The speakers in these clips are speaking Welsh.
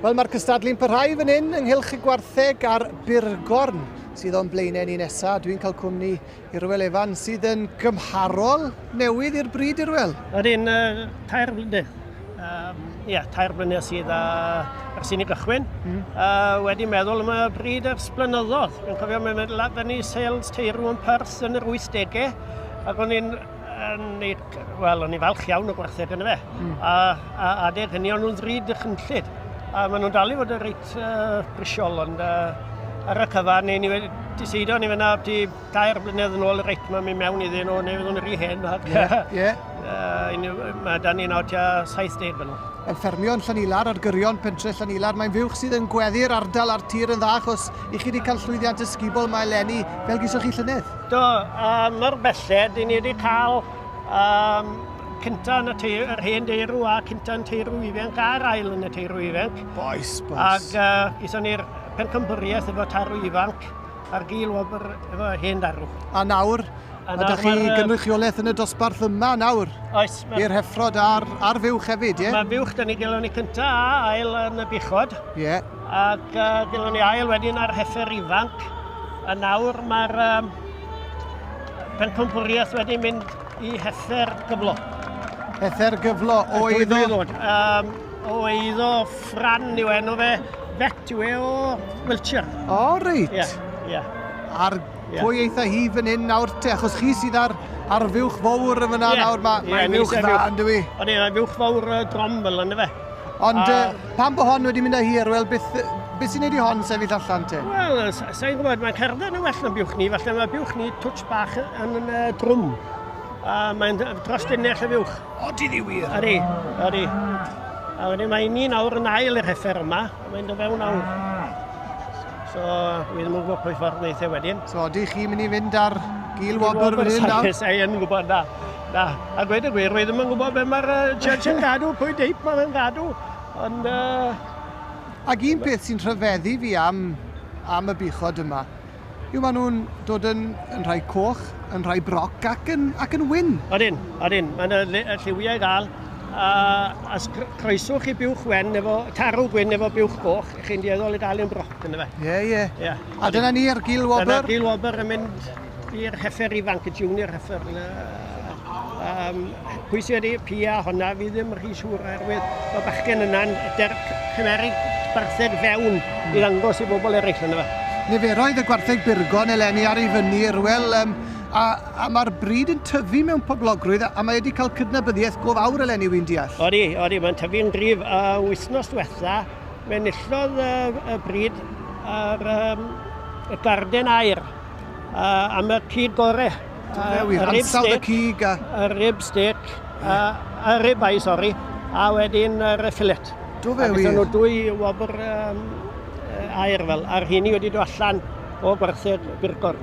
Wel, mae'r cystadlu'n parhau fan hyn ynghylch y gwartheg a'r Burgorn sydd o'n blaenau ni nesaf. Dwi'n cael cwmni i Rywel Evans sydd yn gymharol newydd i'r bryd i'r wel. Ydyn, tair blynedd. Tair blynedd sydd ers i ni gychwyn. Wedi meddwl am y bryd ers blynyddoedd. Dwi'n cofio mae'n meddwl fyny sales teirw yn Perth yn yr 80au. Ac o'n i'n o'n i falch iawn o gwartheg yna fe. A deg hynny o'n nhw'n ddrud dychnllid. A maen nhw'n dal i fod yn reit brisiol, ond ar y cyfan ni wedi disidio ni fyna ti 2 blynedd yn ôl y reit mae'n mynd mewn iddyn nhw, neu fydd nhw'n rhy hen. Mae da ni nawr tia 70 fan nhw. Yn ffermio'n Llanilar, ar gyrion pentre Llanilar, mae'n fywch sydd yn gweddi'r ardal a'r tir yn dda, achos i chi wedi cael llwyddiant ysgubol mae eleni fel gysoch chi llynedd? Do, mor belled, ni wedi cael cynta yn yr hen deirw a cynta yn teirw ifanc a'r ail yn y teirw ifanc. Boes. Ac eithon ni'r pencampwriaeth efo tarw ifanc a'r gil wobr efo hen darw. A nawr, ydych chi gynrychiolaeth yn y dosbarth yma nawr? Oes. I'r heffrod a'r fywch hefyd, ie? Mae fywch, da ni gelon ni cynta a ail yn y bichod. Ie. Ac gelon ni ail wedyn ar heffer ifanc. A nawr mae'r pencampwriaeth wedi mynd i heffer gyflo. Heffer gyflo o eiddo? O eiddo Ffran yw enw fe, vet yw e o Wiltshire. O, reit. Ie. A'r pwy eitha hi fan hyn nawr te, achos chi sydd ar fywch fawr yn fyna nawr, mae'n fywch dda, ynddo fi? O'n i'n fywch fawr dromfel ynddo fe. Ond pan bo hon wedi mynd â hir, wel, beth sy'n neud i hon sefyll allan te? Wel, sa'n gwybod, mae'n cerdded yn well na bywch ni, falle mae bywch ni twtch bach yn drwm. Mae'n dros dynnell y fywch. O, di ddiwir? Ydy. A wedyn mae ni nawr yn ail i'r heffer yma, a mae'n dod fewn nawr. So, dwi ddim yn gwybod pwy ffordd wneud wedyn. So, odi chi mynd i fynd ar gil wobr fan hyn nawr? Sa'i yn gwybod, na. A gweud y gwir, dwi ddim yn gwybod be mae'r judge yn gadw, pwy deip mae'n gadw. Ond... Ac un peth sy'n rhyfeddu fi am y bichod yma, yw maen nhw'n dod yn rhai coch, yn rhai broc ac yn wyn. Odyn. Mae'n y lliwiau i gael. As croeswch i bywch wen, tarw gwyn efo bywch coch, chi'n dieddol i gael un broc yna fe. Ie. A dyna ni ar gil wobr? Dyna gil wobr yn mynd i'r heffer ifanc, y junior heffer. Pwy sydd wedi pia honna, fi ddim rhy siŵr oherwydd o bachgen yna'n cymeryd bartheg fewn i ddangos i bobl eraill yna fe. Niferoedd y gwartheg Burgon eleni ar ei fyny'r, wel, a mae'r bryd yn tyfu mewn poblogrwydd, a mae wedi cael cydnabyddiaeth go fawr eleni wy'n deall. Odi, mae'n tyfu'n gryf. Wythnos diwetha, mae'n illodd y bryd ar y garden air am y cyd gorau. Ansawdd y cig a... Y rib steak, y rib eye, sori, a wedyn yr fillet. Do fe wir? Ac nhw 2 wobr air fel, a'r hynny wedi dod allan o gwartheg Burgorn.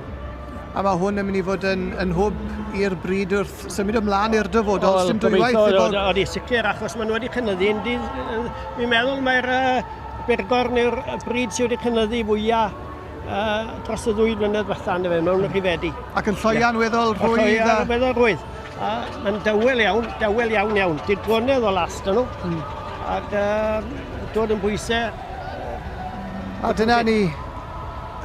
A mae hwn yn mynd i fod yn hwb i'r bryd wrth symud ymlaen i'r dyfodol, sy'n dwywaith? Odi, sicr, achos maen nhw wedi cynyddu. Mi'n meddwl mae'r Burgorn yw'r bryd sydd wedi cynyddu fwyaf dros y 2 blynedd fatha yna fe, mewn rhifedi. Ac yn lloian weddol rhwydd? Lloian weddol rhwydd. Mae'n dawel iawn, digonedd o last yn nhw. Ac dod yn bwysau. A dyna ni,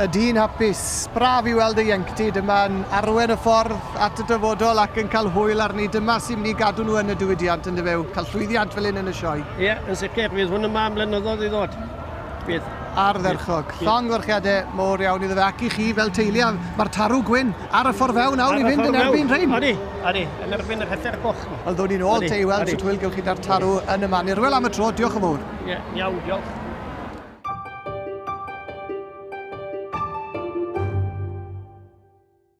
y dyn hapus, braf i weld y ieuenctid yma'n arwen y ffordd at y dyfodol ac yn cael hwyl arni. Dyma sy'n mynd i gadw nhw yn y diwydiant yn dyfew, cael llwyddiant fel un yn y sioe. Ie, yn sicr, fydd hwn yma am blynyddoedd i ddod. Bydd. Ardderchog. Llongorchiadau mowr iawn iddo fe ac i chi fel teulu. Mae'r tarw gwyn ar y ffordd fewn nawr i fynd yn erbyn rhain. Odi, yn erbyn yr heffer goch. Wel, ddod ni'n ôl te i weld sut hwyl gewch chi da'r tarw yn y man. Irwel am y tro, diolch yn fawr. Ie, iawn, diolch.